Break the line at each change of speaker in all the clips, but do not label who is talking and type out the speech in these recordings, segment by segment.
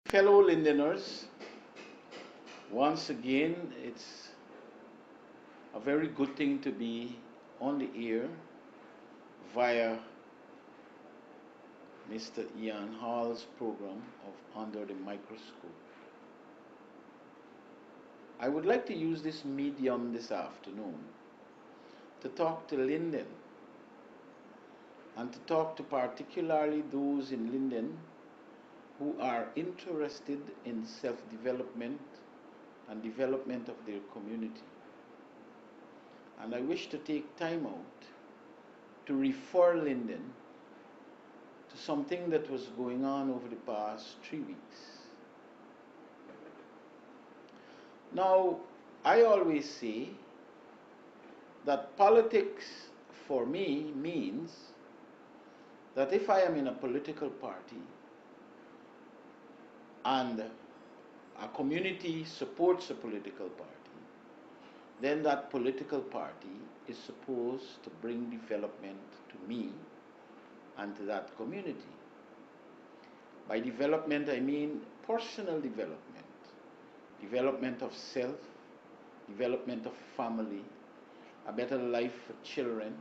Fellow Lindeners, once again, it's a very good thing to be on the air via Mr. Ian Hall's program of Under the Microscope. I would like to use this medium this afternoon to talk to Linden and to talk to particularly those in Linden who are interested in self-development and development of their community. And I wish to take time out to refer Linden to something that was going on over the past 3 weeks. Now, I always say that politics for me means that if I am in a political party and a community supports a political party, then that political party is supposed to bring development to me and to that community. By development, I mean personal development, development of self, development of family, a better life for children,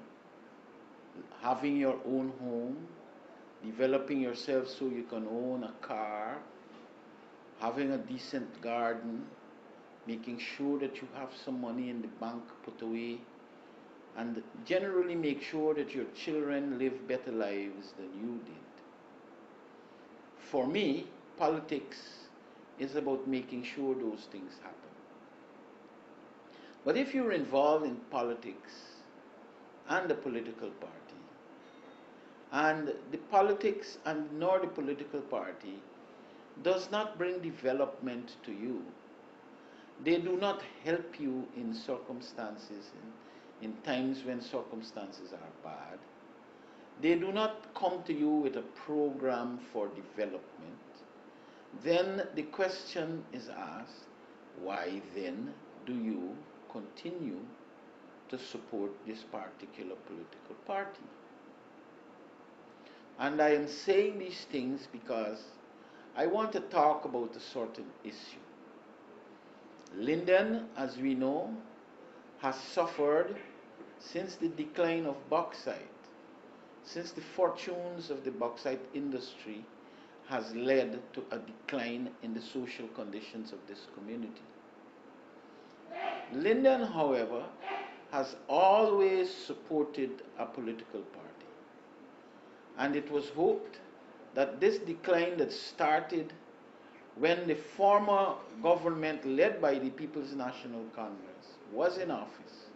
having your own home, developing yourself so you can own a car, having a decent garden, making sure that you have some money in the bank put away, and generally make sure that your children live better lives than you did. For me, politics is about making sure those things happen. But if you're involved in politics and the political party, and the politics and nor the political party does not bring development to you, they do not help you in circumstances, in times when circumstances are bad. They do not come to you with a program for development. Then the question is asked, why then do you continue to support this particular political party? And I am saying these things because I want to talk about a certain issue. Linden, as we know, has suffered since the decline of bauxite, since the fortunes of the bauxite industry has led to a decline in the social conditions of this community. Linden, however, has always supported a political party. And it was hoped that this decline that started when the former government led by the People's National Congress was in office,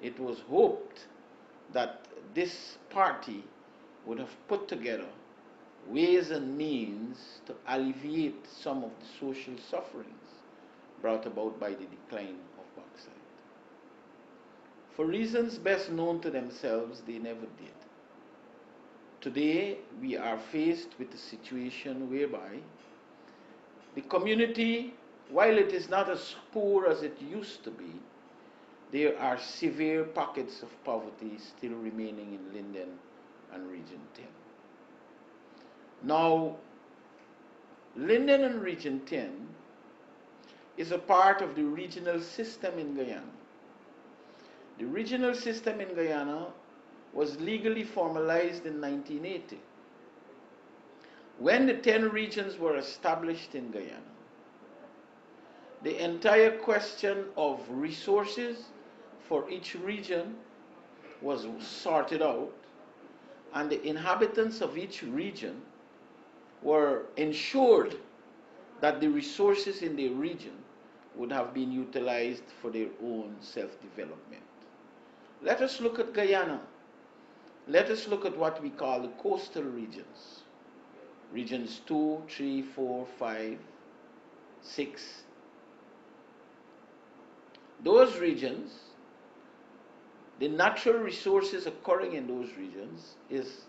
it was hoped that this party would have put together ways and means to alleviate some of the social sufferings brought about by the decline of bauxite. For reasons best known to themselves, they never did. Today, we are faced with a situation whereby the community, while it is not as poor as it used to be, there are severe pockets of poverty still remaining in Linden and Region 10. Now, Linden and Region 10 is a part of the regional system in Guyana. The regional system in Guyana was legally formalized in 1980. When the 10 regions were established in Guyana, the entire question of resources for each region was sorted out, and the inhabitants of each region were ensured that the resources in their region would have been utilized for their own self-development. Let us look at Guyana. Let us look at what we call the coastal regions. Regions 2, 3, 4, 5, 6. Those regions, the natural resources occurring in those regions is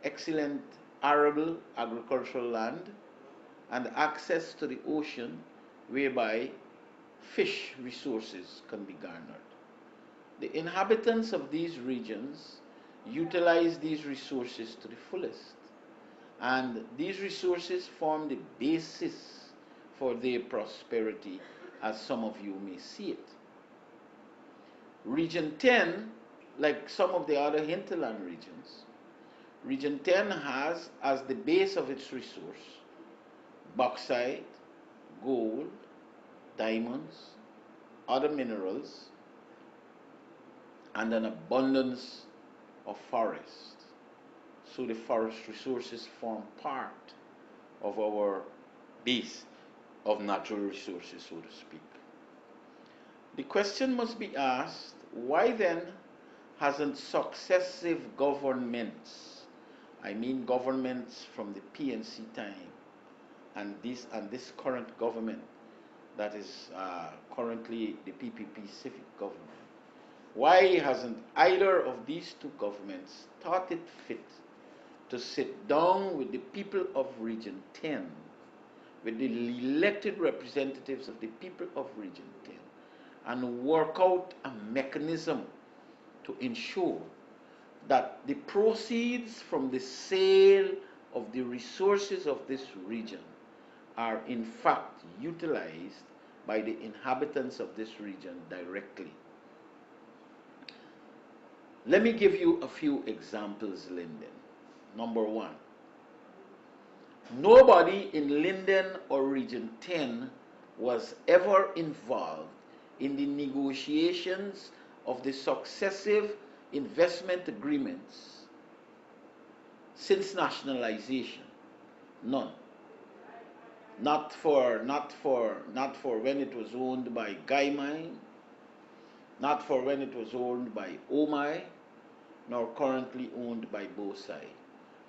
excellent arable agricultural land and access to the ocean whereby fish resources can be garnered. The inhabitants of these regions utilize these resources to the fullest. And these resources form the basis for their prosperity, as some of you may see it. Region 10, like some of the other hinterland regions, Region 10 has as the base of its resource bauxite, gold, diamonds, other minerals, and an abundance of forest. So the forest resources form part of our base of natural resources, so to speak. The question must be asked, why then hasn't successive governments, I mean governments from the PNC time and this current government that is currently the PPP civic government, why hasn't either of these two governments thought it fit to sit down with the people of Region 10, with the elected representatives of the people of Region 10, and work out a mechanism to ensure that the proceeds from the sale of the resources of this region are in fact utilized by the inhabitants of this region directly. Let me give you a few examples, Linden. Number one, nobody in Linden or Region 10 was ever involved in the negotiations of the successive investment agreements since nationalization. None. Not for when it was owned by Guy Mine, not for when it was owned by Omai, nor currently owned by Bosai.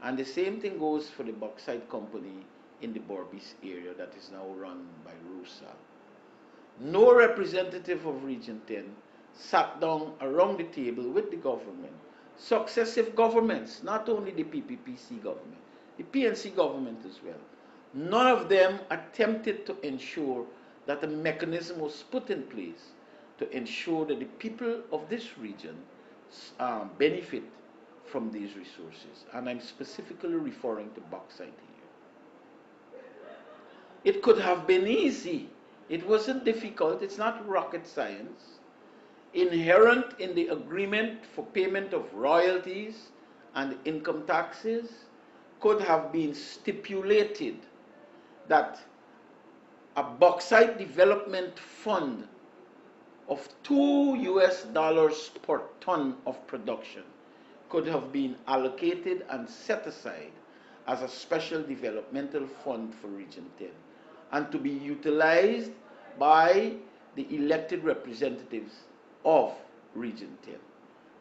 And the same thing goes for the bauxite company in the Borbis area that is now run by Rusal. No representative of Region 10 sat down around the table with the government, successive governments, not only the PPPC government, the PNC government as well. None of them attempted to ensure that a mechanism was put in place to ensure that the people of this region benefit from these resources. And I'm specifically referring to bauxite here. It could have been easy. It wasn't difficult. It's not rocket science. Inherent in the agreement for payment of royalties and income taxes could have been stipulated that a bauxite development fund of $2 per ton of production could have been allocated and set aside as a special developmental fund for Region 10 and to be utilized by the elected representatives of Region 10,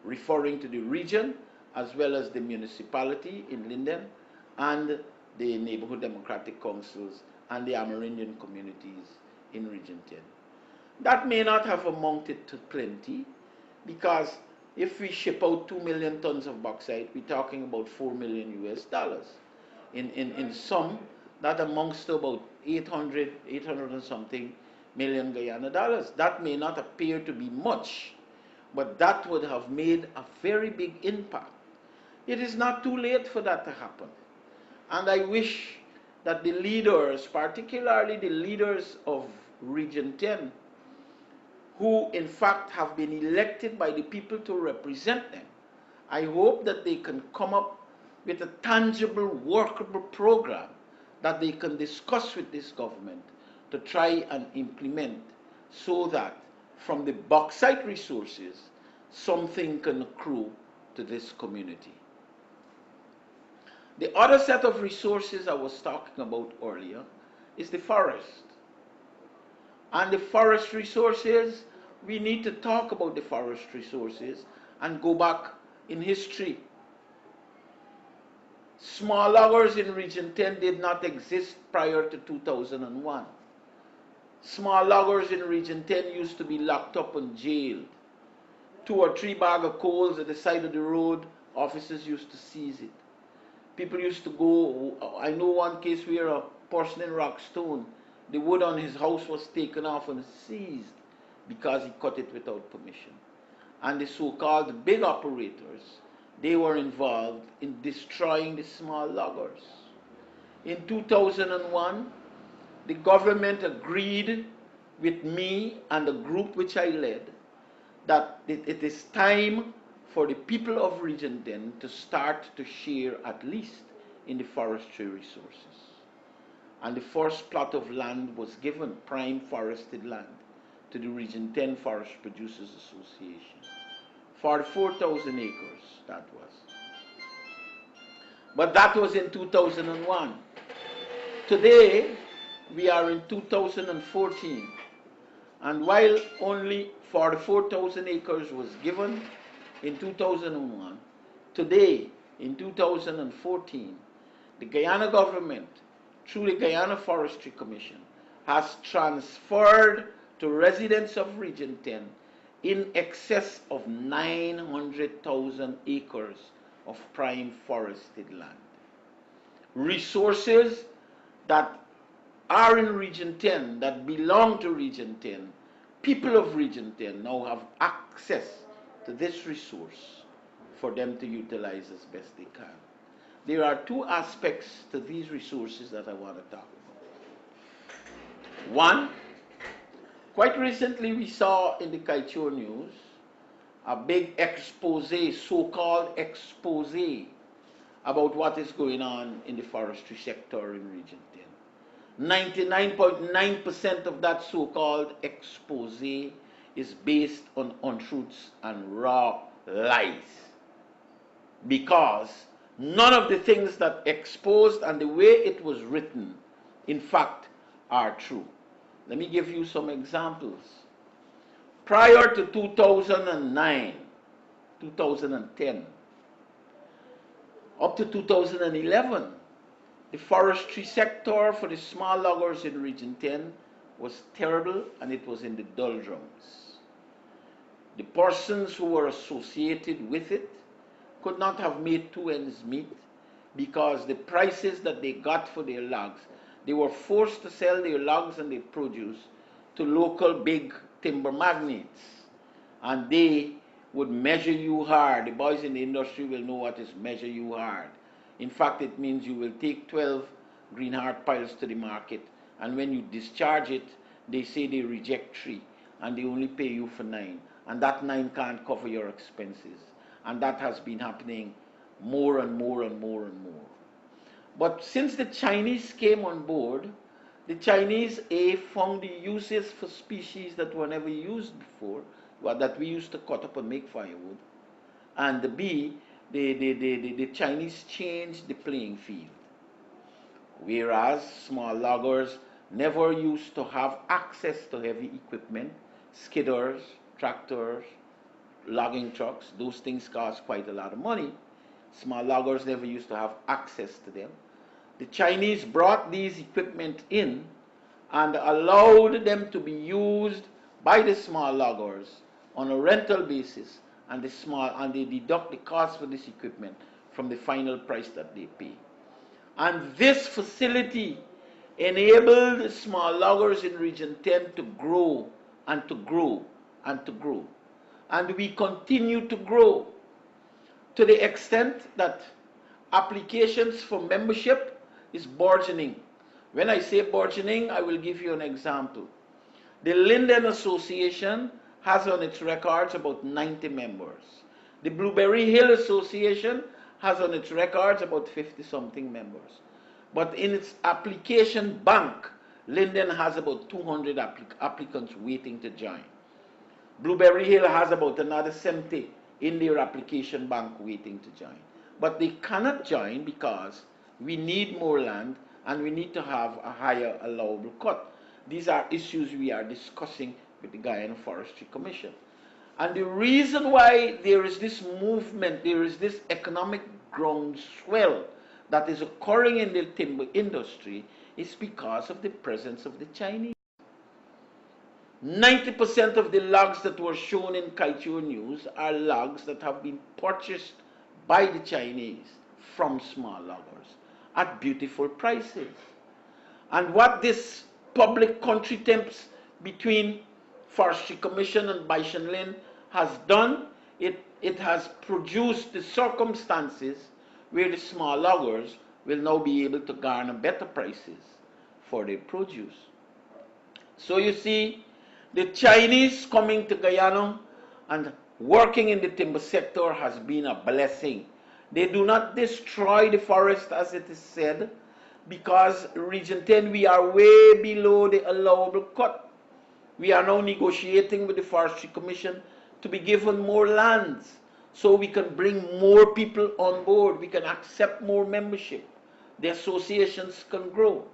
referring to the region as well as the municipality in Linden and the neighborhood democratic councils and the Amerindian communities in Region 10. That may not have amounted to plenty, because if we ship out 2 million tons of bauxite, we're talking about $4 million US. In sum, that amounts to about 800 and something million Guyana dollars. That may not appear to be much, but that would have made a very big impact. It is not too late for that to happen. And I wish that the leaders, particularly the leaders of Region 10, who in fact have been elected by the people to represent them, I hope that they can come up with a tangible, workable program that they can discuss with this government to try and implement, so that from the bauxite resources, something can accrue to this community. The other set of resources I was talking about earlier is the forest. And the forest resources, we need to talk about the forest resources and go back in history. Small loggers in Region 10 did not exist prior to 2001. Small loggers in Region 10 used to be locked up and jailed. 2 or 3 bags of coals at the side of the road, officers used to seize it. People used to go, I know one case where a person in Rockstone, the wood on his house was taken off and seized because he cut it without permission. And the so-called big operators, they were involved in destroying the small loggers. In 2001, the government agreed with me and the group which I led that it is time for the people of Region 10 to start to share at least in the forestry resources. And the first plot of land was given, prime forested land, to the Region 10 Forest Producers Association. 44,000 acres, that was. But that was in 2001. Today, we are in 2014. And while only 44,000 acres was given in 2001, today, in 2014, the Guyana government, through the Guyana Forestry Commission, has transferred to residents of Region 10 in excess of 900,000 acres of prime forested land. Resources that are in Region 10, that belong to Region 10, people of Region 10 now have access to this resource for them to utilize as best they can. There are two aspects to these resources that I want to talk about. One, quite recently we saw in the Kaituo news a big expose, so-called expose, about what is going on in the forestry sector in Region 10. 99.9% of that so-called expose is based on untruths and raw lies, because none of the things that exposed and the way it was written, in fact, are true. Let me give you some examples. Prior to 2009, 2010, up to 2011, the forestry sector for the small loggers in Region 10 was terrible, and it was in the doldrums. The persons who were associated with it could not have made two ends meet, because the prices that they got for their logs, they were forced to sell their logs and their produce to local big timber magnates, and they would measure you hard. The boys in the industry will know what is measure you hard. In fact, it means you will take 12 green heart piles to the market, and when you discharge it, they say they reject 3, and they only pay you for 9, and that 9 can't cover your expenses. And that has been happening more and more and more and more. But since the Chinese came on board, the Chinese found the uses for species that were never used before, that we used to cut up and make firewood. And the Chinese changed the playing field. Whereas small loggers never used to have access to heavy equipment, skidders, tractors, logging trucks, those things cost quite a lot of money. Small loggers never used to have access to them. The Chinese brought these equipment in and allowed them to be used by the small loggers on a rental basis, and they deduct the cost for this equipment from the final price that they pay. And this facility enabled the small loggers in Region 10 to grow and to grow and to grow. And we continue to grow to the extent that applications for membership is burgeoning. When I say burgeoning, I will give you an example. The Linden Association has on its records about 90 members. The Blueberry Hill Association has on its records about 50-something members. But in its application bank, Linden has about 200 applicants waiting to join. Blueberry Hill has about another 70 in their application bank waiting to join. But they cannot join because we need more land and we need to have a higher allowable cut. These are issues we are discussing with the Guyana Forestry Commission. And the reason why there is this movement, there is this economic groundswell that is occurring in the timber industry is because of the presence of the Chinese. 90% of the logs that were shown in Kaituo News are logs that have been purchased by the Chinese from small loggers at beautiful prices. And what this public country temps between Forestry Commission and Linden has done, it has produced the circumstances where the small loggers will now be able to garner better prices for their produce. So you see, the Chinese coming to Guyana and working in the timber sector has been a blessing. They do not destroy the forest as it is said, because Region 10 we are way below the allowable cut. We are now negotiating with the Forestry Commission to be given more lands so we can bring more people on board. We can accept more membership. The associations can grow.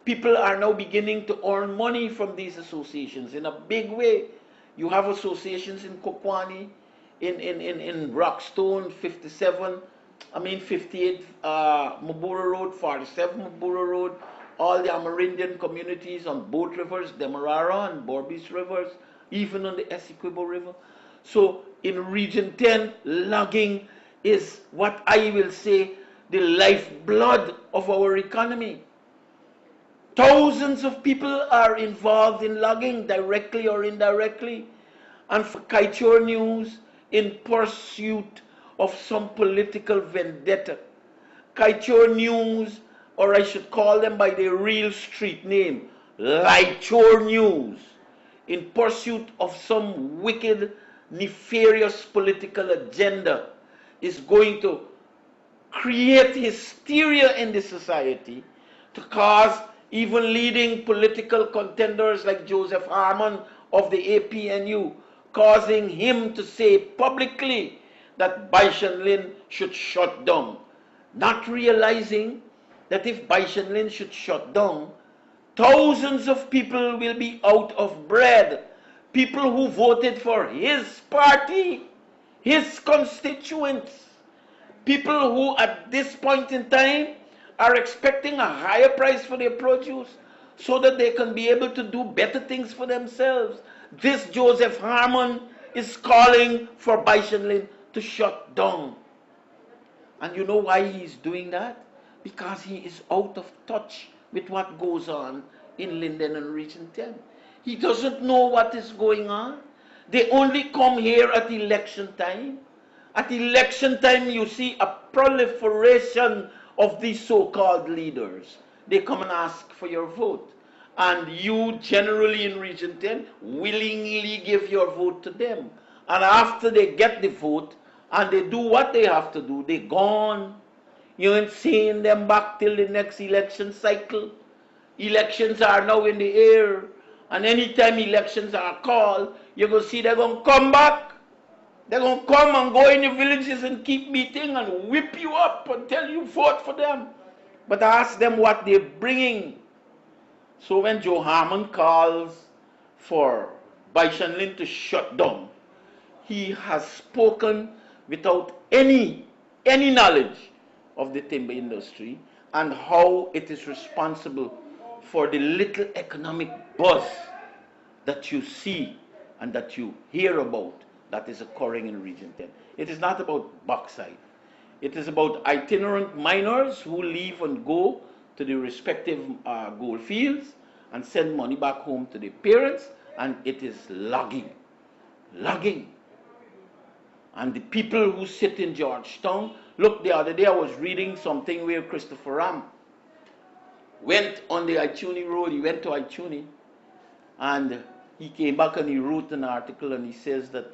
People are now beginning to earn money from these associations in a big way. You have associations in Kokwani, in Rockstone, 58 Mabura Road, 47 Mabura Road, all the Amerindian communities on both rivers, Demerara and Borbis rivers, even on the Essequibo River. So in Region 10, logging is what I will say the lifeblood of our economy. Thousands of people are involved in logging, directly or indirectly. And for Kaichor News, in pursuit of some political vendetta. Kaichor News, or I should call them by their real street name, Laichor News, in pursuit of some wicked, nefarious political agenda, is going to create hysteria in the society to cause even leading political contenders like Joseph Harmon of the APNU, causing him to say publicly that Baishan should shut down, not realizing that if Baishan should shut down, thousands of people will be out of bread. People who voted for his party, his constituents, people who at this point in time are expecting a higher price for their produce so that they can be able to do better things for themselves. This Joseph Harmon is calling for Baishan to shut down. And you know why he's doing that? Because he is out of touch with what goes on in Linden and Region 10. He doesn't know what is going on. They only come here at election time. At election time, you see a proliferation of these so-called leaders. They come and ask for your vote. And you generally in Region 10 willingly give your vote to them. And after they get the vote and they do what they have to do, they're gone. You ain't seeing them back till the next election cycle. Elections are now in the air. And anytime elections are called, you're going to see they're going to come back. They're going to come and go in the villages and keep meeting and whip you up until you vote for them. But ask them what they're bringing. So when Joe Harmon calls for Baishan to shut down, he has spoken without any knowledge of the timber industry and how it is responsible for the little economic buzz that you see and that you hear about that is occurring in Region 10. It is not about bauxite. It is about itinerant miners who leave and go to the respective gold fields and send money back home to their parents, and it is logging. Logging. And the people who sit in Georgetown, look, the other day I was reading something where Christopher Ram went on the Ituni Road. He went to Ituni and he came back and he wrote an article and he says that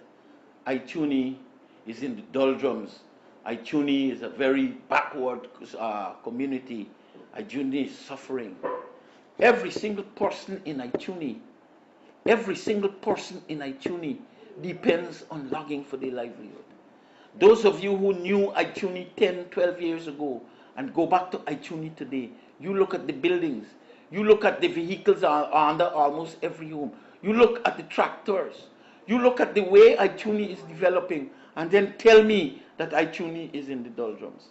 Ituni is in the doldrums. Ituni is a very backward community. Ituni is suffering. Every single person in Ituni depends on logging for their livelihood. Those of you who knew Ituni 10, 12 years ago and go back to Ituni today, you look at the buildings, you look at the vehicles under almost every home, you look at the tractors, you look at the way Ituni is developing, and then tell me that Ituni is in the doldrums.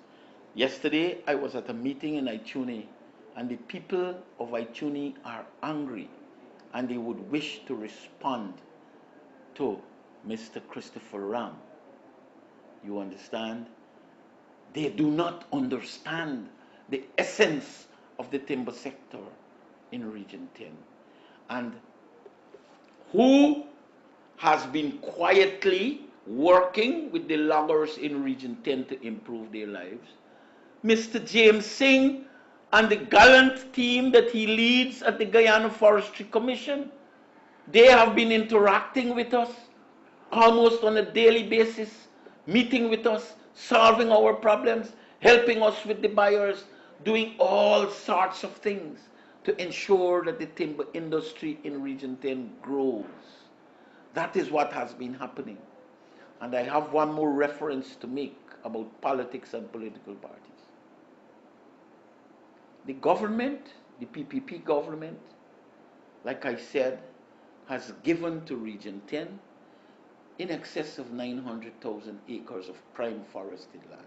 Yesterday, I was at a meeting in Ituni, and the people of Ituni are angry, and they would wish to respond to Mr. Christopher Ram. You understand? They do not understand the essence of the timber sector in Region 10. And who has been quietly working with the loggers in Region 10 to improve their lives? Mr. James Singh
and the gallant team that he leads at the Guyana Forestry Commission. They have been interacting with us almost on a daily basis, meeting with us, solving our problems, helping us with the buyers, doing all sorts of things to ensure that the timber industry in Region 10 grows. That is what has been happening. And I have one more reference to make about politics and political parties. The government, the PPP government, like I said, has given to Region 10 in excess of 900,000 acres of prime forested land.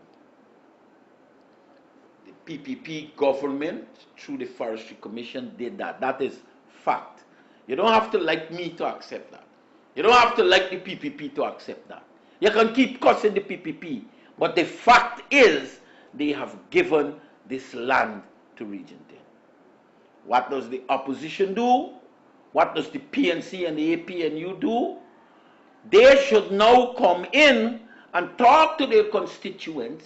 The PPP government, through the Forestry Commission, did that. That is fact. You don't have to like me to accept that. You don't have to like the PPP to accept that. You can keep cussing the PPP, but the fact is they have given this land to Region 10. What does the opposition do? What does the PNC and the APNU do? They should now come in and talk to their constituents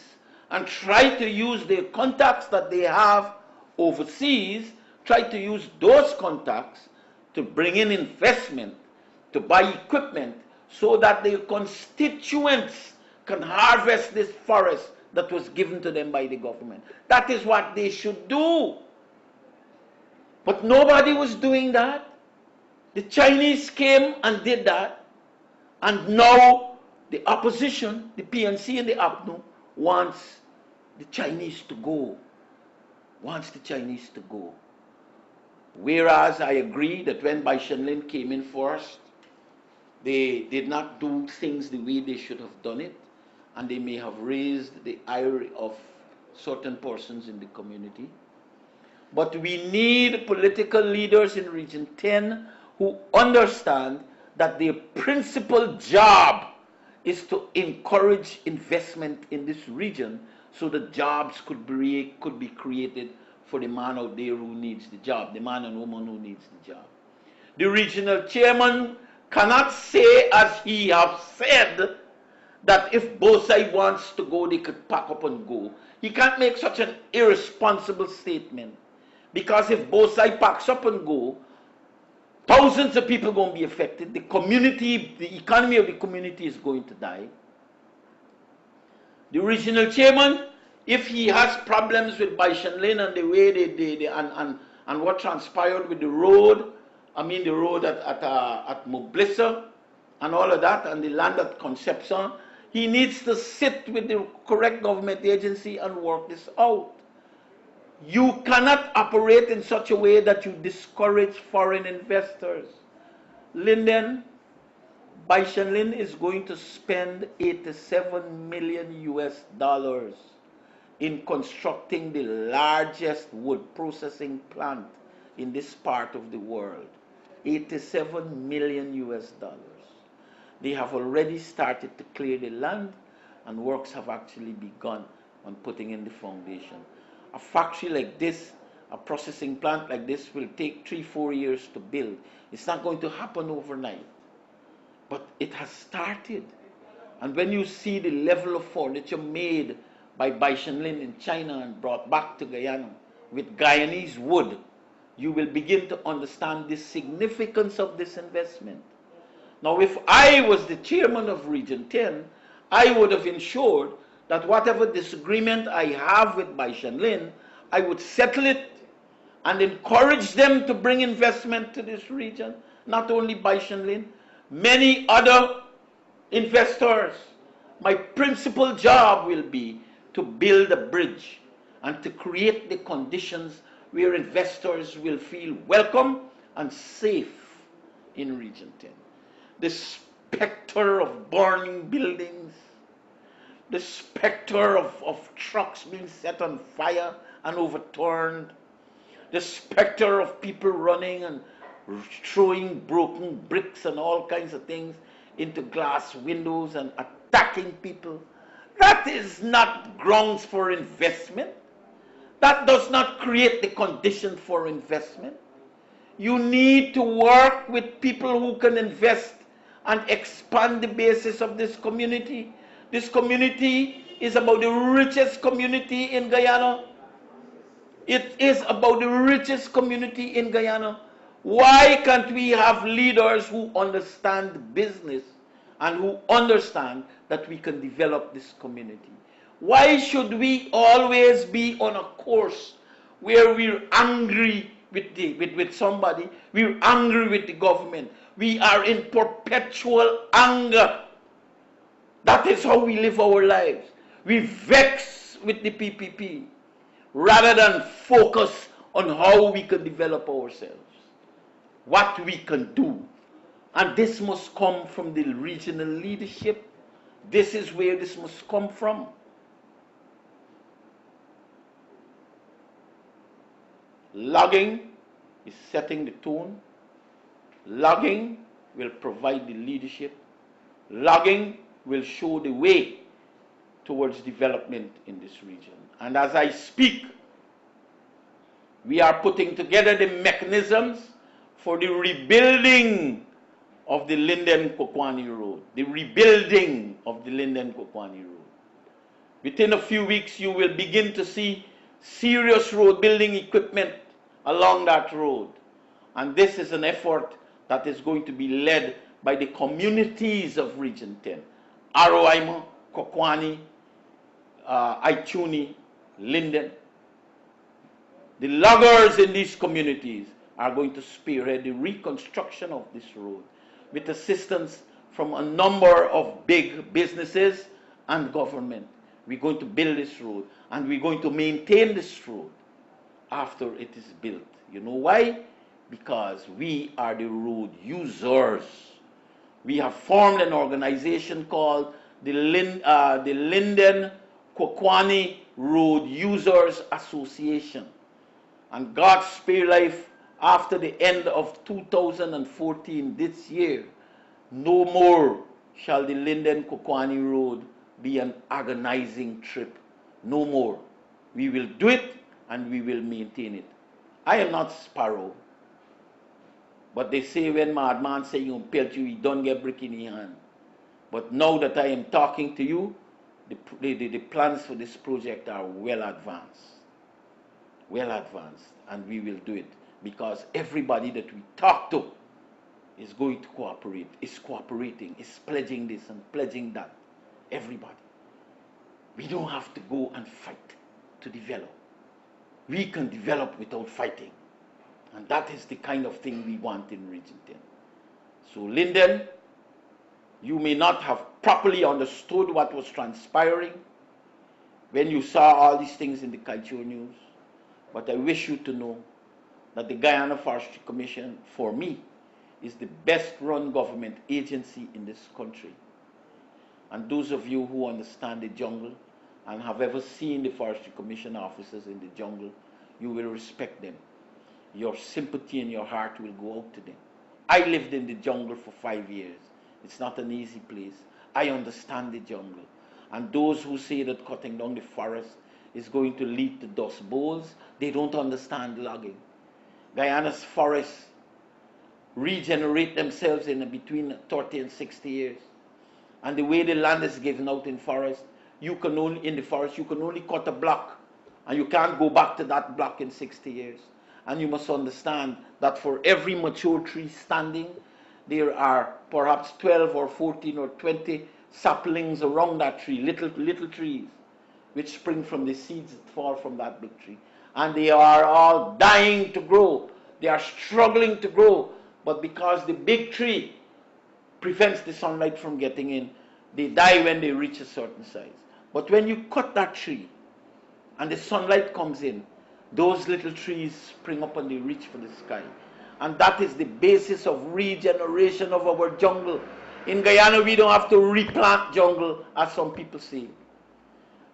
and try to use their contacts that they have overseas, try to use those contacts to bring in investment, to buy equipment, so that their constituents can harvest this forest that was given to them by the government. That is what they should do. But nobody was doing that. The Chinese came and did that. And now the opposition, the PNC and the APNU, wants the Chinese to go. Wants the Chinese to go. Whereas I agree that when Bai Shenlin came in first, they did not do things the way they should have done it, and they may have raised the ire of certain persons in the community. But we need political leaders in Region 10 who understand that their principal job is to encourage investment in this region so that jobs could be created for the man out there who needs the job, the man and woman who needs the job. The regional chairman cannot say, as he has said, that if Bosai wants to go, they could pack up and go. He can't make such an irresponsible statement, because if Bosai packs up and go, thousands of people are going to be affected. The community, the economy of the community is going to die. The regional chairman, if he has problems with Bai Shenlin and the way and what transpired with the road, I mean the road at Moblissa and all of that, and the land at Concepcion, he needs to sit with the correct government agency and work this out. You cannot operate in such a way that you discourage foreign investors. Linden, Bai Shenlin is going to spend $87 million in constructing the largest wood processing plant in this part of the world. $87 million. They have already started to clear the land, and works have actually begun on putting in the foundation. A factory like this, a processing plant like this, will take 3-4 years to build. It's not going to happen overnight. But it has started. And when you see the level of furniture made by Bai Shenlin in China and brought back to Guyana with Guyanese wood, you will begin to understand the significance of this investment. Now, if I was the chairman of Region 10, I would have ensured that whatever disagreement I have with Bai Shenlin, I would settle it and encourage them to bring investment to this region. Not only Bai Shenlin, many other investors. My principal job will be to build a bridge and to create the conditions where investors will feel welcome and safe in Region 10. The specter of burning buildings, the specter of trucks being set on fire and overturned, the specter of people running and throwing broken bricks and all kinds of things into glass windows and attacking people. That is not grounds for investment. That does not create the condition for investment. You need to work with people who can invest and expand the basis of this community. This community is about the richest community in Guyana. It is about the richest community in Guyana. Why can't we have leaders who understand business and who understand that we can develop this community? Why should we always be on a course where we're angry with somebody, we're angry with the government, we are in perpetual anger? That is how we live our lives. We vex with the PPP rather than focus on how we can develop ourselves, what we can do. And this must come from the regional leadership. This is where this must come from. Logging is setting the tone. Logging will provide the leadership. Logging will show the way towards development in this region. And as I speak, we are putting together the mechanisms for the rebuilding of the Linden-Kokwani Road. The rebuilding of the Linden-Kokwani Road. Within a few weeks, you will begin to see serious road building equipment along that road. And this is an effort that is going to be led by the communities of Region 10. Aroima, Kokwani, Ituni, Linden. The loggers in these communities are going to spearhead the reconstruction of this road with assistance from a number of big businesses and government. We're going to build this road and we're going to maintain this road after it is built. You know why? Because we are the road users. We have formed an organization called the Linden Kokwani Road Users Association. And God spare life, after the end of 2014, this year, no more shall the Linden Kokwani Road be an agonizing trip. No more. We will do it and we will maintain it. I am not Sparrow. But they say when madman say you pelt you, he don't get brick in his hand. But now that I am talking to you, the plans for this project are well advanced. Well advanced. And we will do it. Because everybody that we talk to is going to cooperate, is cooperating, is pledging this and pledging that. Everybody. We don't have to go and fight to develop. We can develop without fighting. And that is the kind of thing we want in Region 10. So Linden, you may not have properly understood what was transpiring when you saw all these things in the Kaichur news. But I wish you to know that the Guyana Forestry Commission, for me, is the best run government agency in this country. And those of you who understand the jungle and have ever seen the Forestry Commission officers in the jungle, you will respect them. Your sympathy and your heart will go out to them. I lived in the jungle for 5 years. It's not an easy place. I understand the jungle. And those who say that cutting down the forest is going to lead to dust bowls, they don't understand logging. Guyana's forests regenerate themselves in between 30 and 60 years. And the way the land is given out in forest, you can only cut a block, and you can't go back to that block in 60 years. And you must understand that for every mature tree standing, there are perhaps 12 or 14 or 20 saplings around that tree, little trees, which spring from the seeds that fall from that big tree. And they are all dying to grow. They are struggling to grow. But because the big tree prevents the sunlight from getting in, they die when they reach a certain size. But when you cut that tree and the sunlight comes in, those little trees spring up and they reach for the sky. And that is the basis of regeneration of our jungle. In Guyana, we don't have to replant jungle, as some people say.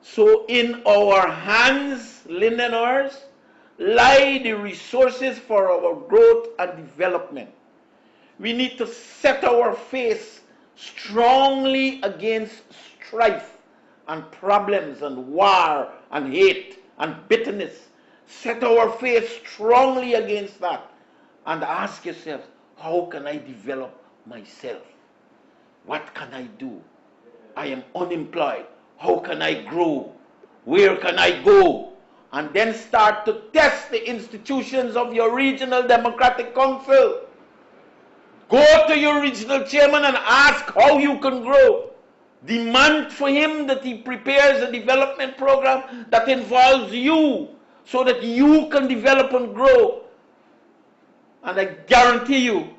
So in our hands, Lindeners, lie the resources for our growth and development. We need to set our face strongly against strife and problems and war and hate and bitterness. Set our face strongly against that and ask yourself, how can I develop myself? What can I do? I am unemployed. How can I grow? Where can I go? and then start to test the institutions of your regional democratic council. Go to your regional chairman and ask how you can grow. Demand for him that he prepares a development program that involves you so that you can develop and grow. And I guarantee you,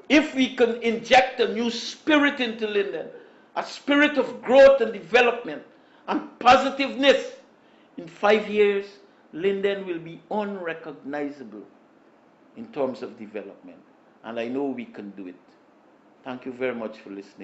if we can inject a new spirit into Linden, a spirit of growth and development and positiveness, in 5 years, Linden will be unrecognizable in terms of development. And I know we can do it. Thank you very much for listening.